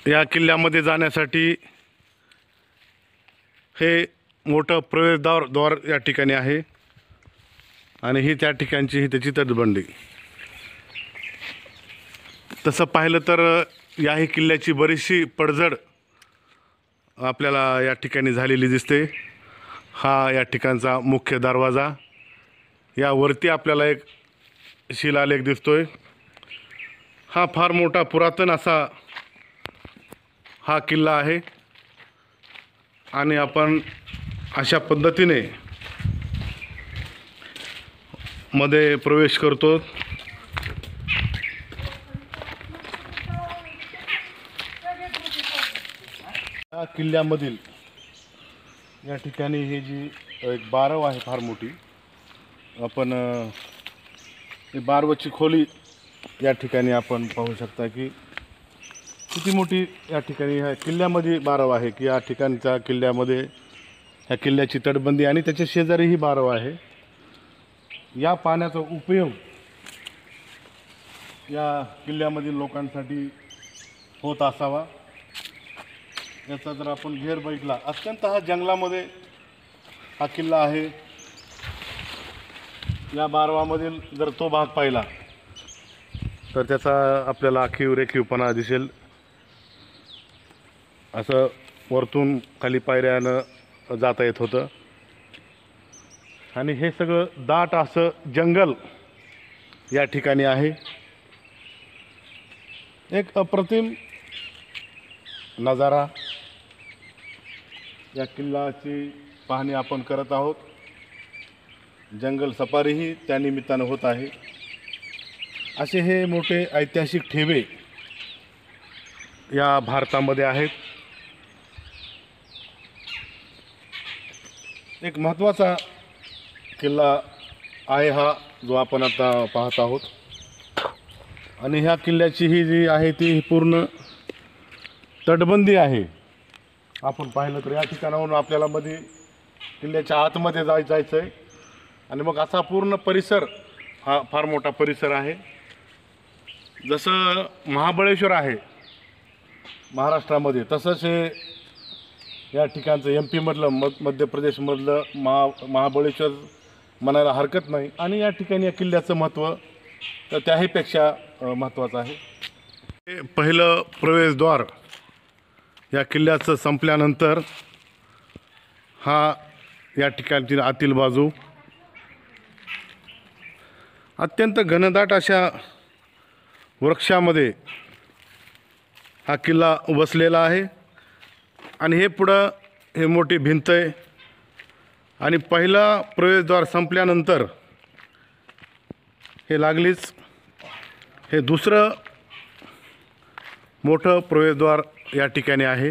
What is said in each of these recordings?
या किल्ल्यामध्ये जाण्यासाठी हे मोठं प्रवेशद्वार या ठिकाणी आहे आणि ही त्या ठिकाणची ही त्याची तटबंदी. तसं पाहिलं तर याही किल्ल्याची बरीचशी पडझड आपल्याला या ठिकाणी झालेली दिसते. हा या ठिकाणचा मुख्य दरवाजा. यावरती आपल्याला एक शिलालेख दिसतोय. हा फार मोठा पुरातन असा हा किल्ला आहे आणि आपण अशा पद्धतीने मध्ये प्रवेश करतो. या किल्ल्यामधील या ठिकाणी ही जी एक बारव आहे फार मोठी. आपण ही बारवची खोली या ठिकाणी आपण पाहू शकता की किती मोठी या ठिकाणी ह्या किल्ल्यामध्ये बारव आहे की या ठिकाणच्या किल्ल्यामध्ये ह्या किल्ल्याची तटबंदी आणि त्याच्या शेजारी ही बारव आहे. या पाण्याचा उपयोग या किल्ल्यामधील लोकांसाठी होत असावा याचा जर आपण घेर बघितला. अत्यंत हा जंगलामध्ये हा किल्ला आहे. या बारवामधील जर तो भाग पाहिला तर त्याचा आपल्याला आखीव रेखीवपणा दिसेल. असं वरतून खाली पायऱ्यानं जाता येत होतं आणि हे सगळं दाट असं जंगल या ठिकाणी आहे. एक अप्रतिम नजारा या किल्ल्याची पाहणी आपण करत आहोत. जंगल सफारीही त्या निमित्तानं होत आहे. असे हे मोठे ऐतिहासिक ठेवे या भारतामध्ये आहेत. एक महत्त्वाचा किल्ला आहे हा जो आपण आता पाहत आहोत आणि ह्या किल्ल्याची ही जी आहे ती पूर्ण तटबंदी आहे. आपण पाहिलं तर या ठिकाणावरून आपल्याला मध्ये किल्ल्याच्या आतमध्ये जायचं आहे आणि मग असा पूर्ण परिसर हा फार मोठा परिसर आहे. जसं महाबळेश्वर आहे महाराष्ट्रामध्ये तसंच हे या ठिकाणचं MP मधलं मध्य प्रदेशमधलं महाबळेश्वर म्हणायला हरकत नाही. आणि या ठिकाणी या किल्ल्याचं महत्त्व तर त्याहीपेक्षा महत्त्वाचं आहे. हे पहिलं प्रवेशद्वार या किल्ल्याचं संपल्यानंतर हा या ठिकाणची आतील बाजू अत्यंत घनदाट अशा वृक्षामध्ये हा किल्ला वसलेला आहे आणि हे पुढं हे मोठी भिंत आहे आणि पहिला प्रवेशद्वार संपल्यानंतर हे लागलीच हे दुसरं मोठं प्रवेशद्वार या ठिकाणी आहे.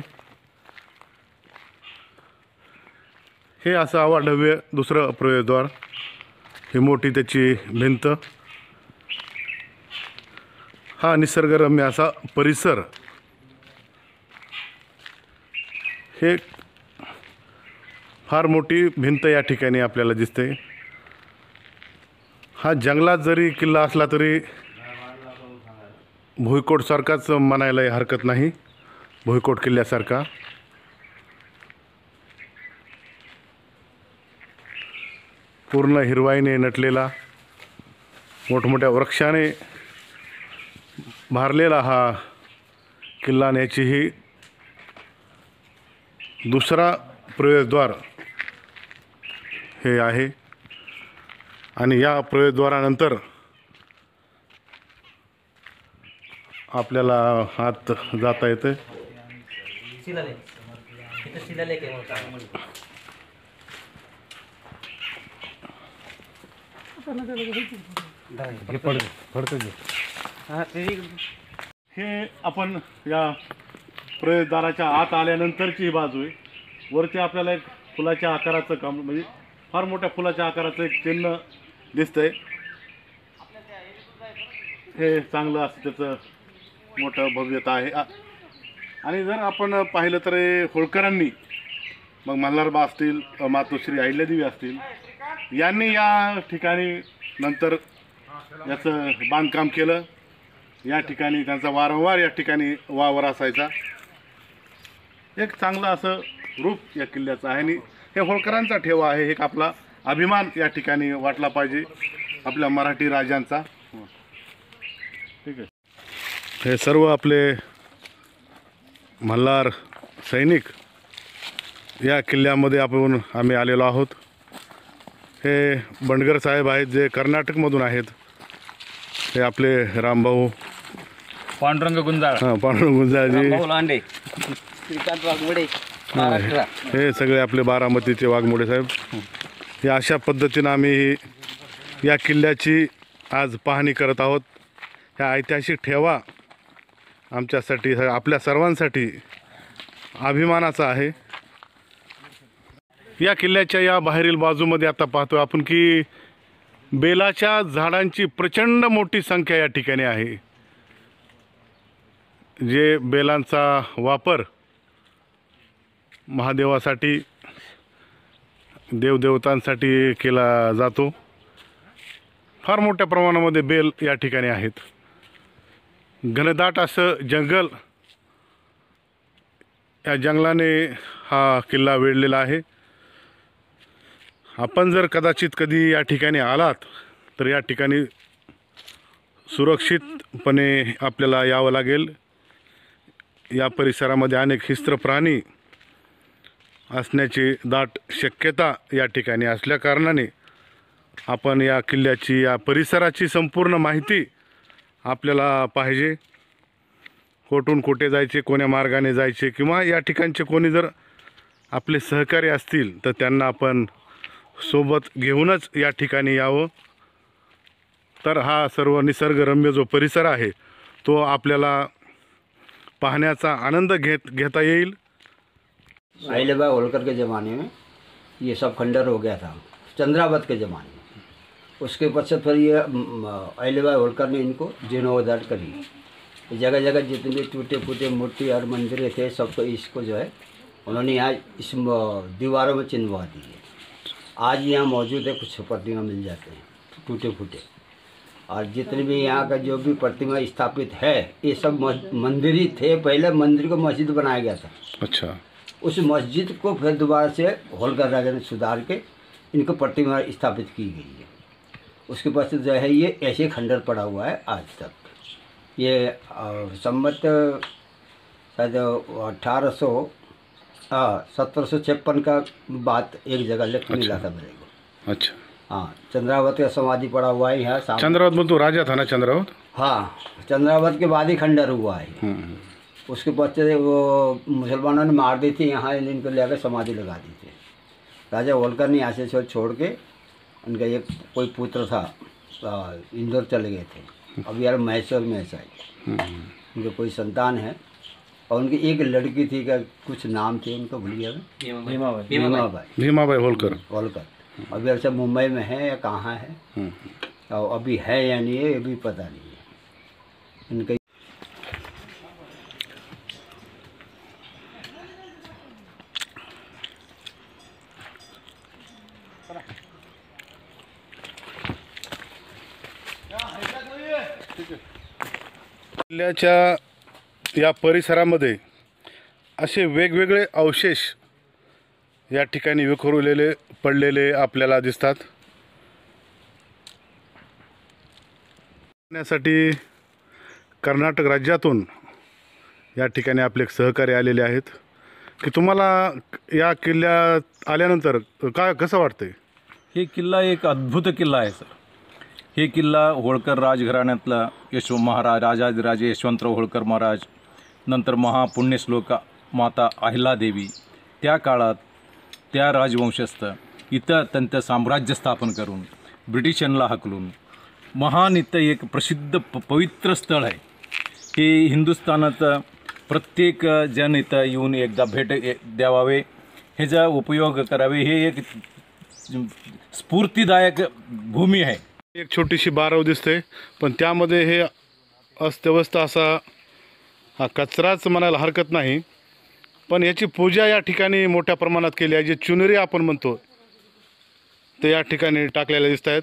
हे असं अवाढव्य दुसरं प्रवेशद्वार. ही मोठी त्याची भिंत. हा निसर्गरम्य असा परिसर. हे फार मोठी भिंत या ठिकाणी आपल्याला दिसते. हा जंगलात जरी किल्ला असला तरी भुईकोटसारखाच म्हणायला हरकत नाही. भुईकोट किल्ल्यासारखा. पूर्ण हिरवाईने नटलेला मोठमोठ्या वृक्षाने भारलेला हा किल्ला. याचीही दुसरा प्रवेशद्वार हे आहे आणि या प्रवेशद्वारानंतर आपल्याला आत जाता येते. हे आपण या प्रवेशद्वाराच्या आत आल्यानंतरची ही बाजू आहे. वरती आपल्याला एक फुलाच्या आकाराचं काम म्हणजे फार मोठ्या फुलाच्या आकाराचं एक चिन्ह दिसतंय. हे चांगलं असं त्याचं मोठं भव्यता आहे. आणि जर आपण पाहिलं तर होळकरांनी मग मल्हारबा असतील मातोश्री अहिल्यादेवी असतील यांनी या ठिकाणी नंतर याचं बांधकाम केलं. या ठिकाणी त्यांचा वारंवार या ठिकाणी वावर असायचा एक चांगलं असं रूप या किल्ल्याचं आहे. आणि हे होळकरांचा ठेवा आहे, एक आपला अभिमान या ठिकाणी वाटला पाहिजे आपल्या मराठी राजांचा. ठीक आहे. हे सर्व आपले मल्हार सैनिक या किल्ल्यामध्ये आम्ही आलेलो आहोत. हे बंडगर साहेब आहेत जे कर्नाटकमधून आहेत. हे आपले रामभाऊ पांडुरंग गुंजाळ, पांडुरंग गुंजाळजी, लांडे, श्रीकांत वाघमोडे, महाराष्ट्र. हे सगळे आपले बारामतीचे वाघमोडे साहेब. या अशा पद्धतीनं आम्ही या किल्ल्याची आज पाहणी करत आहोत. ह्या ऐतिहासिक ठेवा आमच्यासाठी, आपल्या सर्वांसाठी अभिमानाचा आहे. या किल्ल्याच्या या बाहेरील बाजूमध्ये आता पाहतोय आपण की बेलाच्या झाडांची प्रचंड मोठी संख्या या ठिकाणी आहे. जे बेलांचा वापर महादेवासाठी, देवदेवतांसाठी केला जातो. फार मोठ्या प्रमाणामध्ये बेल या ठिकाणी आहेत. घनदाट असं जंगल, या जंगलाने हा किल्ला वेढलेला आहे. आपण जर कदाचित कधी या ठिकाणी आलात तर या ठिकाणी सुरक्षितपणे आपल्याला यावं लागेल. या परिसरामध्ये अनेक हिंस्त्र प्राणी असण्याची दाट शक्यता या ठिकाणी असल्याकारणाने आपण या किल्ल्याची, या परिसराची संपूर्ण माहिती आपल्याला पाहिजे. कुठून कुठे जायचे, कोण्या मार्गाने जायचे, किंवा या ठिकाणचे कोणी जर आपले सहकारी असतील तर त्यांना आपण सोबत घेऊनच या ठिकाणी यावं. तर हा सर्व निसर्गरम्य जो परिसर आहे तो आपल्याला पाहण्याचा आनंद घेता येईल. अहिल्याबाई होलकर के ज़माने में ये सब खंडर हो गया था, चंद्रावत के ज़माने में. उसके पश्चात फिर ये अहिल्याबाई होलकर ने इनको जीर्णोद्धार करी. जगह जगह जितने भी टूटे फूटे मूर्ति और मंदिरें थे सबको इसको जो है उन्होंने यहाँ इस दीवारों में चिन्हवा दिए. आज यहाँ मौजूद है, कुछ प्रतिमा मिल जाते हैं टूटे फूटे. और जितने भी यहाँ का जो भी प्रतिमा स्थापित है ये सब मंदिर ही थे. पहले मंदिर को मस्जिद बनाया गया था. अच्छा. उस मस्जिद को फिर दोबारा से होलकर राजा ने सुधार के इनको प्रतिमा स्थापित की गई है. उसके पास जो है ये ऐसे खंडर पड़ा हुआ है आज तक. ये संमत शायद 1756 का बात एक जगह लिख मिला था मेरे को. अच्छा. हाँ, चंद्रावत का समाधि पड़ा हुआ है यहाँ सामने. चंद्रावत में तो राजा था ना, चंद्रावत. हाँ, चंद्रावत के बाद ही खंडर हुआ है. उसके पश्चात वो मुसलमानों ने मार दी थी, यहाँ इनको लेकर समाधि लगा दी थी. राजा होलकर ने यहाँ से छोड़ के उनका एक कोई पुत्र था, इंदौर चले गए थे. अब यार मैसूर में ऐसा है, उनके कोई संतान है और उनकी एक लड़की थी का कुछ नाम थे उनका भूल गया. भीमाबाई होलकर. अभी ऐसा मुंबई में है या कहाँ है, और अभी है या नहीं है ये भी पता नहीं है इनका. किल्ल्याच्या या परिसरामध्ये असे वेगवेगळे अवशेष या ठिकाणी विखुरलेले पडलेले आपल्याला दिसतात. साठी कर्नाटक राज्यातून या ठिकाणी आपले एक सहकारी आलेले आहेत की तुम्हाला या किल्ल्यात आल्यानंतर कसं वाटतंय? हे किल्ला एक अद्भुत किल्ला आहे सर. हे किल्ला होळकर राजघराण्यातला राजाधिराजे यशवंतराव होळकर महाराज, नंतर महापुण्यश्लोक माता अहिल्यादेवी, त्या काळात त्या राजवंशस्थ इथं त्यांचं साम्राज्य स्थापन करून ब्रिटिशांना हाकलून महान इथं एक प्रसिद्ध पवित्र स्थळ आहे. हे हिंदुस्थानात प्रत्येक जण इथं येऊन एकदा भेट द्यावावे, ह्याचा उपयोग करावे. हे एक स्फूर्तिदायक भूमी आहे. एक छोटीशी बारव दिसते, पण त्यामध्ये हे अस्तव्यस्त असा हा कचराच म्हणायला हरकत नाही, पण याची पूजा या ठिकाणी मोठ्या प्रमाणात केली आहे. जे चुनरी आपण म्हणतो ते या ठिकाणी टाकलेले दिसत आहेत.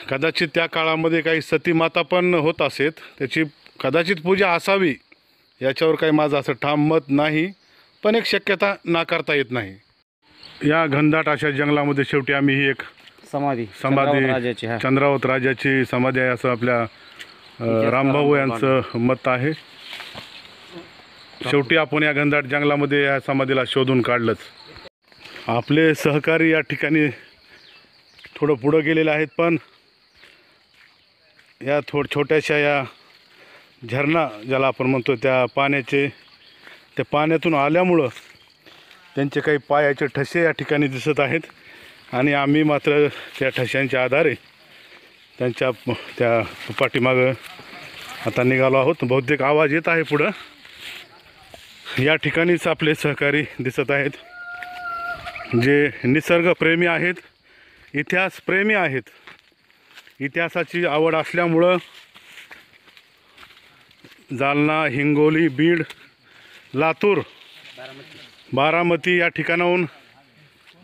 कदाचित त्या काळामध्ये काही सती माता पण होत असेल, त्याची कदाचित पूजा असावी याच्यावर काही माझं असं ठाम मत नाही, पण एक शक्यता नाकारता येत नाही. या घनदाट अशा जंगलामध्ये शेवटी आम्ही ही एक समाधी समाधी चंद्रावत राजाची समाधी आहे असं आपल्या रामभाऊ यांचं मत आहे. शेवटी आपण या घनदाट जंगलामध्ये या समाधीला शोधून काढलंच. आपले सहकारी या ठिकाणी थोडं पुढं गेलेले आहेत, पण या छोट्याशा या झरणा ज्याला आपण म्हणतो त्या पाण्यातून आल्यामुळं त्यांचे काही पायाचे ठसे या ठिकाणी दिसत आहेत आणि आम्ही मात्र त्या ठशांच्या आधारे त्यांच्या त्या पाठीमागं आता निघालो आहोत. बहुतेक आवाज येत आहे पुढं. या ठिकाणीच आपले सहकारी दिसत आहेत जे निसर्गप्रेमी आहेत, इतिहासप्रेमी आहेत. इतिहासाची आवड असल्यामुळं जालना, हिंगोली, बीड, लातूर, बारामती या ठिकाणाहून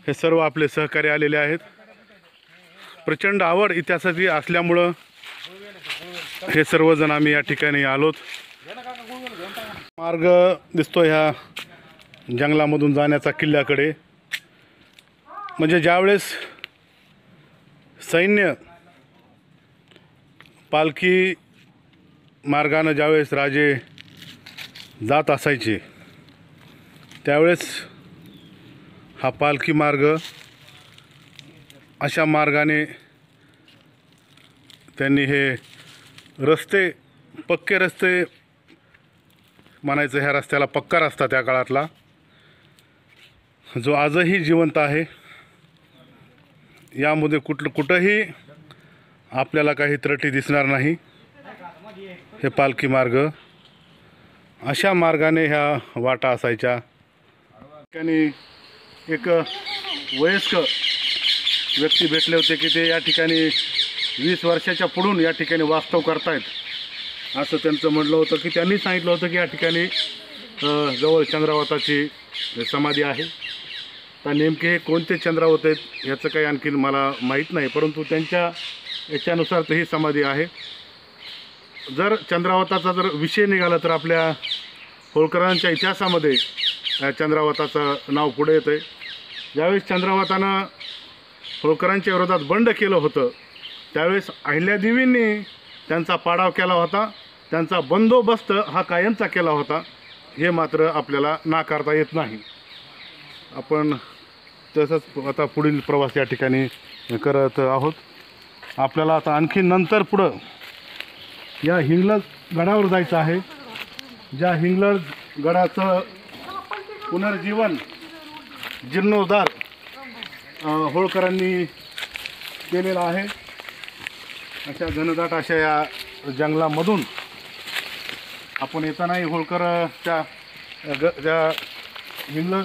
हे सर्व आपले सहकारी आलेले आहेत. प्रचंड आवड इतिहासाची असल्यामुळं हे सर्वजण आम्ही या ठिकाणी आलोत. मार्ग दिसतो ह्या जंगलामधून जाण्याचा किल्ल्याकडे. म्हणजे ज्यावेळेस सैन्य पालखी मार्गानं ज्यावेळेस राजे जात असायचे त्यावेळेस हा पालखी मार्ग अशा मार्गाने त्यांनी हे रस्ते, पक्के रस्ते म्हणायचं, ह्या रस्त्याला पक्का रस्ता त्या काळातला जो आजही जिवंत आहे. यामध्ये कुठंही आपल्याला काही त्रुटी दिसणार नाही. हे पालखी मार्ग अशा मार्गाने ह्या वाटा असायच्या. ठिकाणी एक वयस्क व्यक्ती भेटले होते की ते या ठिकाणी 20 वर्षाच्या पुढून या ठिकाणी वास्तव करतायत असं त्यांचं म्हणलं होतं. की त्यांनी सांगितलं होतं की या ठिकाणी जवळ चंद्रावताची समाधी आहे. तर नेमके हे कोणते चंद्रावत आहेत ह्याचं काही आणखी मला माहीत नाही, परंतु त्यांच्या याच्यानुसार तर ही समाधी आहे. जर चंद्रावताचा जर विषय निघाला तर आपल्या होळकरांच्या इतिहासामध्ये चंद्रावताचं नाव पुढे येतं आहे. ज्यावेळेस चंद्रावतानं होळकरांच्या विरोधात बंड केलं होतं त्यावेळेस अहिल्यादेवींनी त्यांचा पाडाव केला होता, त्यांचा बंदोबस्त हा कायमचा केला होता. हे मात्र आपल्याला नाकारता येत नाही. आपण तसंच आता पुढील प्रवास या ठिकाणी करत आहोत. आपल्याला आता आणखी नंतर पुढं या हिंगलज गडावर जायचं आहे. ज्या हिंगलज गडाचं पुनर्जीवन जीर्णोद्धार होळकरांनी केलेला आहे. अशा घनदाट अशा या जंगलामधून आपण येतानाही होळकरच्या ज्या हिंगलज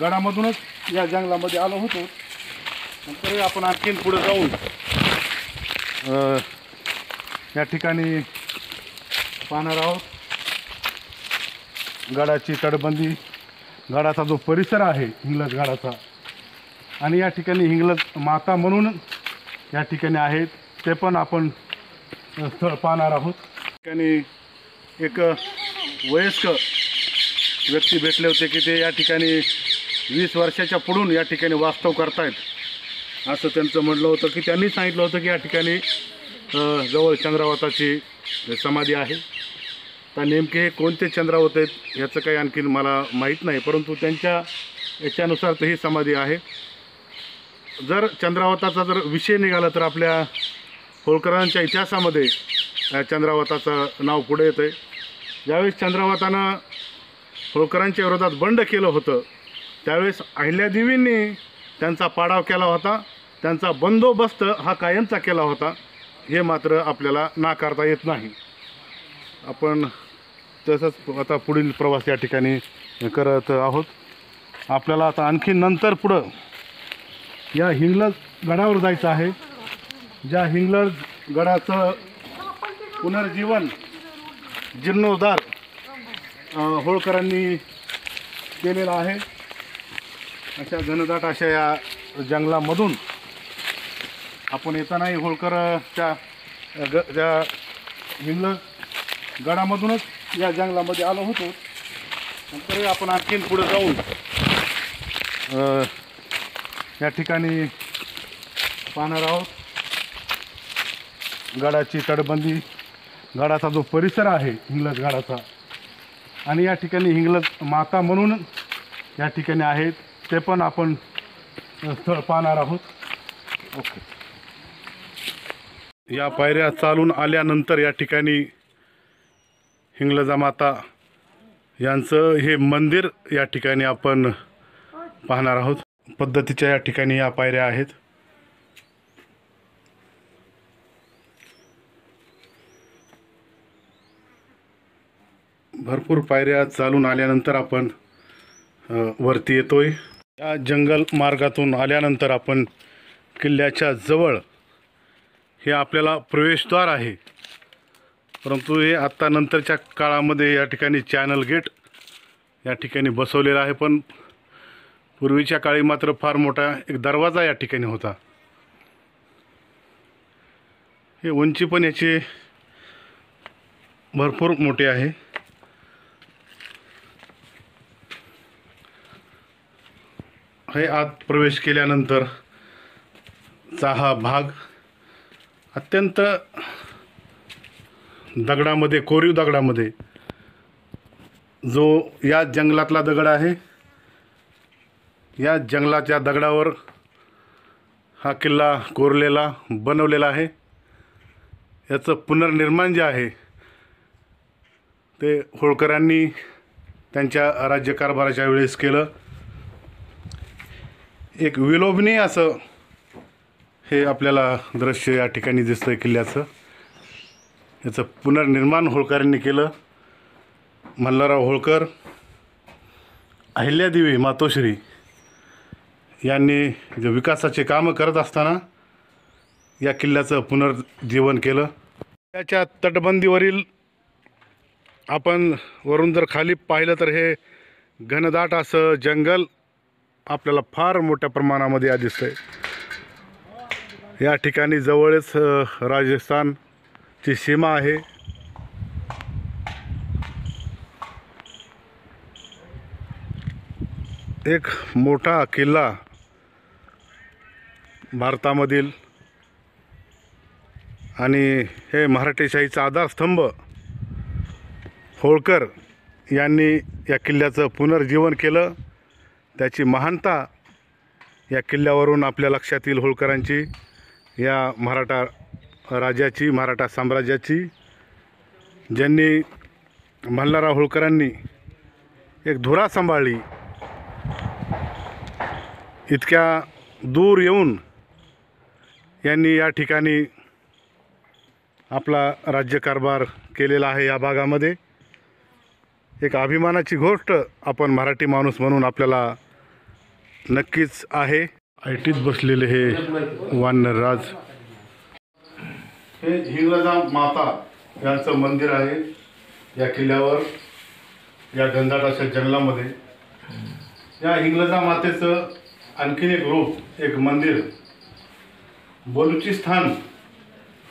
गडामधूनच या जंगलामध्ये आलो होतो. नंतर आपण आणखीन पुढे जाऊन या ठिकाणी पाहणार आहोत गडाची तटबंदी, गडाचा जो परिसर आहे हिंगलज गडाचा, आणि या ठिकाणी हिंगलज माता म्हणून या ठिकाणी आहेत ते पण आपण स्थळ पाहणार आहोत. ठिकाणी एक वयस्क व्यक्ती भेटले होते की ते या ठिकाणी 20 वर्षाच्या पुढून या ठिकाणी वास्तव करतायत असं त्यांचं म्हणलं होतं. की त्यांनी सांगितलं होतं की या ठिकाणी जवळ चंद्रावताची समाधी आहे. तर नेमके हे कोणते चंद्रावत आहेत ह्याचं काही आणखी मला माहीत नाही, परंतु त्यांच्या याच्यानुसार तर ही समाधी आहे. जर चंद्रावताचा जर विषय निघाला तर आपल्या होळकरांच्या इतिहासामध्ये चंद्रावताचं नाव पुढे येतं आहे. ज्यावेळेस चंद्रावतानं होळकरांच्या विरोधात बंड केलं होतं त्यावेळेस अहिल्यादेवींनी त्यांचा पाडाव केला होता, त्यांचा बंदोबस्त हा कायमचा केला होता. हे मात्र आपल्याला नाकारता येत नाही. आपण तसंच आता पुढील प्रवास या ठिकाणी करत आहोत. आपल्याला आता आणखी नंतर पुढं या हिंगलज गडावर जायचं आहे. ज्या हिंगलज गडाचं पुनर्जीवन जीर्णोद्धार होळकरांनी केलेला आहे. अशा घनदाट अशा या जंगलामधून आपण येतानाही होळकरच्या ज्या हिंगलज गडामधूनच या जंगलामध्ये आलो होतो. नंतर आपण आणखीन पुढे जाऊन या ठिकाणी पाहणार आहोत. गडाची तटबंदी, गडाचा जो परिसर आहे हिंगलज गडाचा, आणि या ठिकाणी हिंगलज माता म्हणून या ठिकाणी आहेत, ते पण आपण स्थळ पाहणार आहोत. ओके. या पायऱ्या चालून आल्यानंतर या ठिकाणी हिंगलजा माता यांचं हे मंदिर या ठिकाणी आपण पाहणार आहोत. पद्धतीच्या या ठिकाणी या पायऱ्या आहेत. भरपूर पायऱ्या चालून आल्यानंतर आपण वरती येतोय. या जंगल मार्गातून आल्यानंतर आपण किल्ल्याच्या जवळ हे आपल्याला प्रवेशद्वार आहे, परंतु हे आत्ता नंतरच्या काळामध्ये या ठिकाणी चॅनल गेट या ठिकाणी बसवलेला आहे, पण पूर्वीच्या काळी मात्र फार मोठा एक दरवाजा या ठिकाणी होता. हे उंची पण याची भरपूर मोठी आहे. हे आत प्रवेश केल्यानंतर चा हा भाग अत्यंत दगडामध्ये, कोरीव दगडामध्ये, जो या जंगलातला दगड आहे, या जंगलाच्या दगडावर हा किल्ला कोरलेला बनवलेला आहे. याचं पुनर्निर्माण जे आहे ते होळकरांनी त्यांच्या राज्यकारभाराच्या वेळेस केलं. एक विलोभनीय असं हे आपल्याला दृश्य या ठिकाणी दिसतंय किल्ल्याचं. याचं पुनर्निर्माण होळकरांनी केलं. मल्हारराव होळकर, अहिल्यादेवी मातोश्री यांनी जे विकासाचे कामं करत असताना या किल्ल्याचं पुनर्जीवन केलं. त्याच्या तटबंदीवरील आपण वरून जर खाली पाहिलं तर हे घनदाट असं जंगल आपल्याला फार मोठ्या प्रमाणामध्ये दिसतंय. या ठिकाणी जवळच राजस्थानची सीमा आहे. एक मोठा किल्ला भारतामधील, आणि हे मराठेशाहीचा आधारस्तंभ होळकर यांनी या किल्ल्याचं पुनर्जीवन केलं. त्याची महानता या किल्ल्यावरून आपल्या लक्षात येईल. होळकरांची, या मराठा राजाची, मराठा साम्राज्याची, ज्यांनी मल्हारराव होळकरांनी एक धुरा सांभाळली. इतक्या दूर येऊन यांनी या ठिकाणी आपला राज्यकारभार केलेला आहे. या भागामध्ये एक अभिमानाची गोष्ट आपण मराठी माणूस म्हणून आपल्याला नक्कीच आहे. ऐटीत बसलेले हे वानरराज, हे हिंगलजा माता यांचं मंदिर आहे या किल्ल्यावर, या घनदाट अशा जंगलामध्ये. या हिंगलजा मातेचं आणखीन एक रूप, एक मंदिर बलुचिस्तान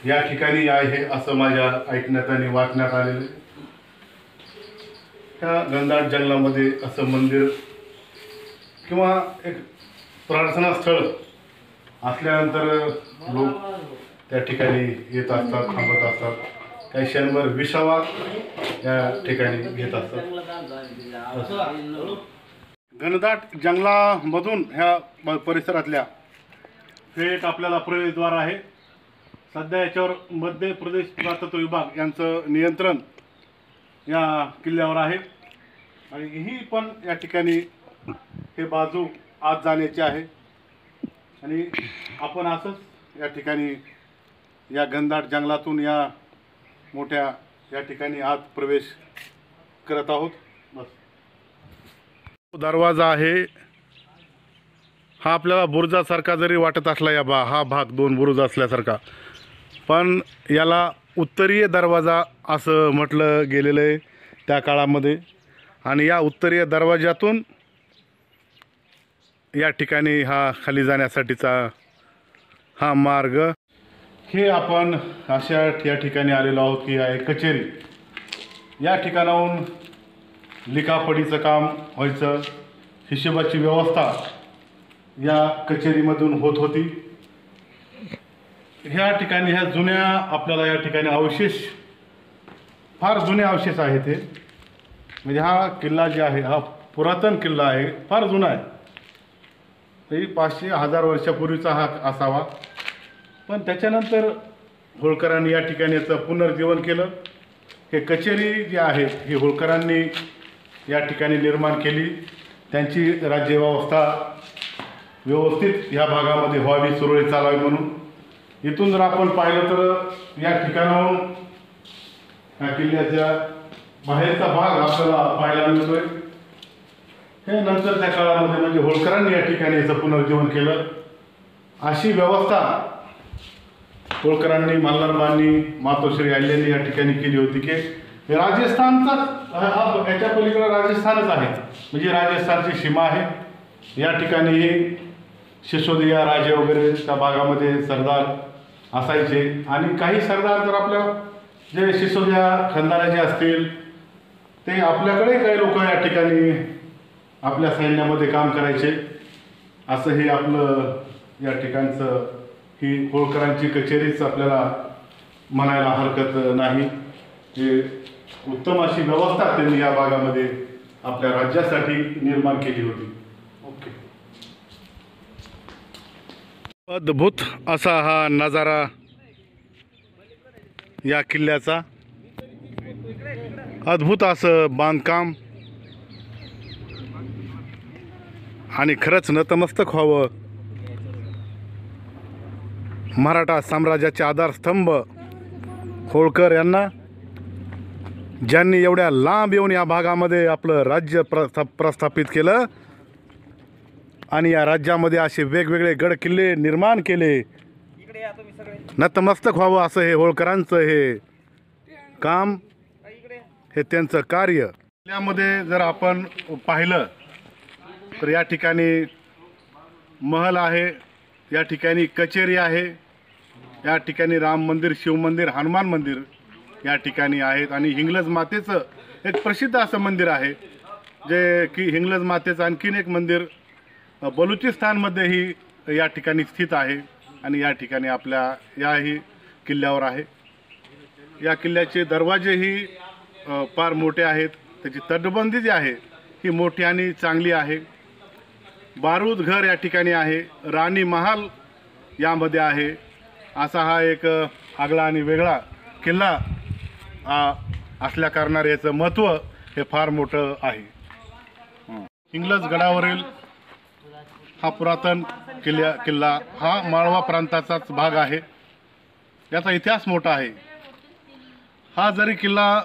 या ठिकाणी आहे असं माझ्या ऐकण्यात आणि वाचण्यात आलेलं. त्या घनदाट जंगलामध्ये असं मंदिर किंवा एक प्रार्थना स्थळ असल्यानंतर लोक त्या ठिकाणी येत असतात, थांबत असतात. काही क्षणभर विसावा या ठिकाणी घेत असतात. घनदाट जंगलामधून ह्या परिसरातल्या हे एक आपल्याला प्रवेशद्वार आहे. सध्या याच्यावर मध्य प्रदेश पुरातत्व विभाग यांचं नियंत्रण या किल्ल्यावर आहे, आणि ही पण या ठिकाणी हे बाजू आत जाण्याची आहे. आणि आपण असंच या ठिकाणी या घनदाट जंगलातून या मोठ्या या ठिकाणी आत प्रवेश करत आहोत. बस दरवाजा आहे हा. आपल्याला बुरुजासारखा जरी वाटत असला हा भाग दोन बुरुज असल्यासारखा, पण याला उत्तरीय दरवाजा असं म्हटलं गेलेलं आहे त्या काळामध्ये. आणि या उत्तरीय दरवाजातून या ठिकाणी हा खाली जाण्यासाठीचा हा मार्ग. हे आपण अशा या ठिकाणी आलेलो आहोत की आहे कचेरी. या ठिकाणाहून लिखापडीचं काम व्हायचं, हिशोबाची व्यवस्था या कचेरीमधून होत होती. ह्या ठिकाणी ह्या जुन्या आपल्याला या ठिकाणी अवशेष, फार जुने अवशेष आहेत हे. म्हणजे हा किल्ला जे आहे हा पुरातन किल्ला आहे, फार जुना आहे. तरी 500-1000 वर्षापूर्वीचा हा असावा. पण त्याच्यानंतर होळकरांनी या ठिकाणी याचं पुनर्जीवन केलं. हे कचेरी जी आहे ही होळकरांनी या ठिकाणी निर्माण केली. त्यांची राज्यव्यवस्था व्यवस्थित ह्या भागामध्ये व्हावी, सुरळीत चालावी म्हणून. इथून जर आपण पाहिलं तर या ठिकाणाहून ह्या किल्ल्याच्या बाहेरचा भाग आपल्याला पाहायला मिळतोय. हे नंतरच्या काळामध्ये म्हणजे होळकरांनी या ठिकाणी याचं पुनर्जीवन केलं. अशी व्यवस्था होळकरांनी, मल्हारबांनी, मातोश्री अहिल्यानी या ठिकाणी केली होती की राजस्थानचाच याच्या पलीकडे राजस्थानच आहे, म्हणजे राजस्थानची सीमा आहे. या ठिकाणी सिसोदिया राजे वगैरे त्या भागामध्ये सरदार असायचे. आणि काही सरदार तर आपल्या जे सिसोदिया खानदानाचे असतील ते आपल्याकडे काही लोक या ठिकाणी आपल्या सैन्यामध्ये काम करायचे. असं हे आपलं या ठिकाणचं ही होळकरांची कचेरीच आपल्याला म्हणायला हरकत नाही. जे उत्तम अशी व्यवस्था त्यांनी या भागामध्ये आपल्या राज्यासाठी निर्माण केली होती. ओके. अद्भुत असा हा नजारा या किल्ल्याचा, अद्भुत असं बांधकाम आणि खरंच नतमस्तक व्हावं. मराठा साम्राज्याचे आधारस्तंभ होळकर यांना, ज्यांनी एवढ्या लांब येऊन या भागामध्ये आपलं राज्य प्रस्थापित केलं आणि या राज्यामध्ये असे वेगवेगळे गड किल्ले निर्माण केले. नतमस्तक व्हावं असं हे होळकरांचं हे काम, हे त्यांचं कार्य. किल्ल्यामध्ये जर आपण पाहिलं तर या ठिकाणी महल आहे, या ठिकाणी कचेरी आहे, या ठिकाणी राम मंदिर, शिव मंदिर, हनुमान मंदिर या ठिकाणी आहेत. आणि हिंगलज मातेचं एक प्रसिद्ध असं मंदिर आहे, जे की हिंगलज मातेचं आणखीन एक मंदिर बलुचिस्तानमध्येही या ठिकाणी स्थित आहे आणि या ठिकाणी आपल्या याही किल्ल्यावर आहे. या किल्ल्याचे दरवाजेही फार मोठे आहेत. त्याची तटबंदी जी आहे ही मोठी आणि चांगली आहे. बारूद घर या ठिकाणी आहे, राणी महाल यामध्ये आहे. असा हा एक आगळा आणि वेगळा किल्ला असल्या कारणाने याचं महत्त्व हे फार मोठं आहे. हिंगलज गडावरील हा पुरातन किल्ला हा माळवा प्रांताचाच भाग आहे. याचा इतिहास मोठा आहे. हा जरी किल्ला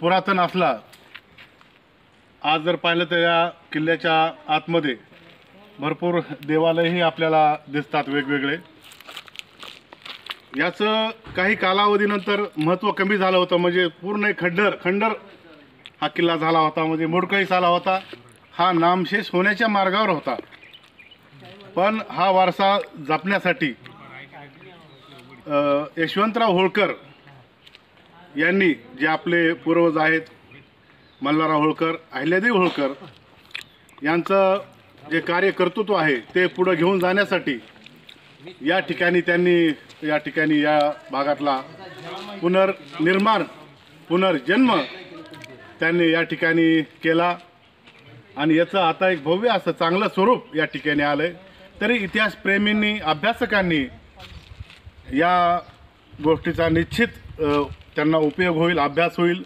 पुरातन असला, आज जर पाहिलं तर या किल्ल्याच्या आतमध्ये भरपूर देवालयही आपल्याला दिसतात वेगवेगळे. याचं काही कालावधीनंतर महत्त्व कमी झालं होतं, म्हणजे पूर्ण एक खंडर हा किल्ला झाला होता, म्हणजे मोडकळीस आला होता. हा नामशेष होण्याच्या मार्गावर होता. पण हा वारसा जपण्यासाठी यशवंतराव होळकर यांनी, जे आपले पूर्वज आहेत मल्हारराव होळकर, अहिल्यादेवी होळकर, यांचं जे कार्यकर्तृत्व आहे ते पुढे घेऊन जाण्यासाठी या ठिकाणी त्यांनी या भागातला पुनर्निर्माण, पुनर्जन्म त्यांनी या ठिकाणी केला. आणि याचं आता एक भव्य असं चांगलं स्वरूप या ठिकाणी आलं आहे. तरी इतिहासप्रेमींनी, अभ्यासकांनी या गोष्टीचा निश्चित त्यांना उपयोग होईल, अभ्यास होईल,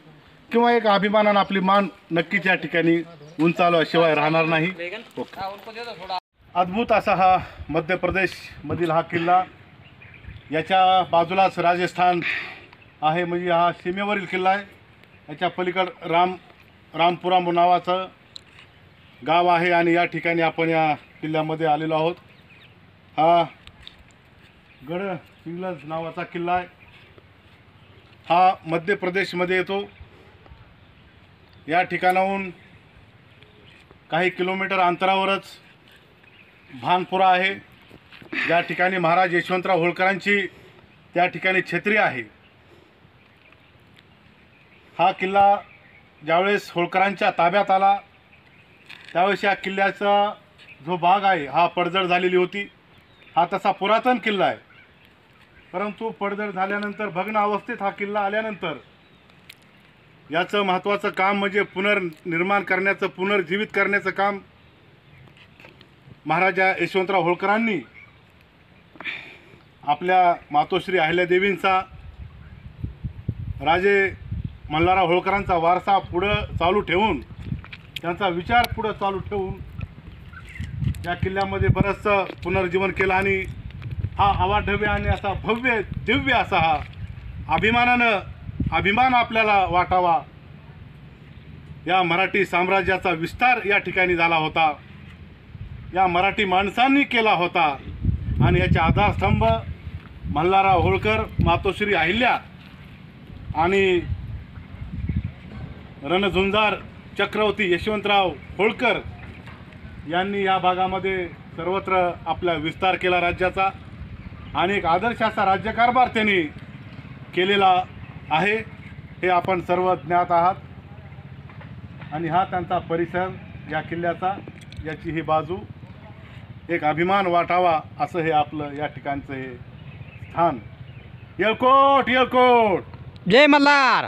किंवा एक अभिमानानं आपली मान नक्कीच या ठिकाणी उंचावल्याशिवाय राहणार नाही. अद्भुत असा हा मध्य प्रदेशमधील हा किल्ला. याच्या बाजूलाच राजस्थान आहे, म्हणजे हा सीमेवरील किल्ला आहे. याच्या पलीकड रामपुरा नावाचं गाव आहे आणि या ठिकाणी आपण या किल्ल्यामध्ये आलेलो आहोत. हा गड हिंगलज नावाचा किल्ला आहे. हा मध्य प्रदेशमध्ये येतो. या ठिकाणाहून काही किलोमीटर अंतरावरच भानपुरा आहे, ज्या ठिकाणी महाराज यशवंतराव होळकरांची त्या ठिकाणी छत्री आहे. हा किल्ला ज्यावेळेस होळकरांच्या ताब्यात आला त्यावेळेस या किल्ल्याचा जो भाग आहे हा पडझड झालेली होती. हा तसा पुरातन किल्ला आहे, परंतु पडझड झाल्यानंतर भग्न अवस्थेत हा किल्ला आल्यानंतर याचं महत्त्वाचं काम म्हणजे पुनर्निर्माण करण्याचं, पुनर्जीवित करण्याचं काम महाराजा यशवंतराव होळकरांनी आपल्या मातोश्री अहिल्यादेवींचा, राजे मल्हारराव होळकरांचा वारसा पुढं चालू ठेवून, त्यांचा विचार पुढं चालू ठेवून या किल्ल्यामध्ये बरंचसं पुनर्जीवन केलं आणि हा अवाढव्य आणि असा भव्य दिव्य असा हा अभिमान आपल्याला वाटावा, या मराठी साम्राज्याचा विस्तार या ठिकाणी झाला होता, या मराठी माणसांनी केला होता आणि याचे आधारस्तंभ मल्हारराव होळकर, मातोश्री अहिल्या आणि रणझुंजार चक्रवर्ती यशवंतराव होळकर यांनी या भागामध्ये सर्वत्र आपला विस्तार केला राज्याचा आणि एक आदर्श असा राज्यकारभार त्यांनी केलेला आहे, हे आपण सर्व ज्ञात आहात. आणि हा त्यांचा परिसर या किल्ल्याचा, याची ही बाजू, एक अभिमान वाटावा असं हे आपलं या ठिकाणचं हे स्थान. येळकोट येळकोट. जय मल्हार.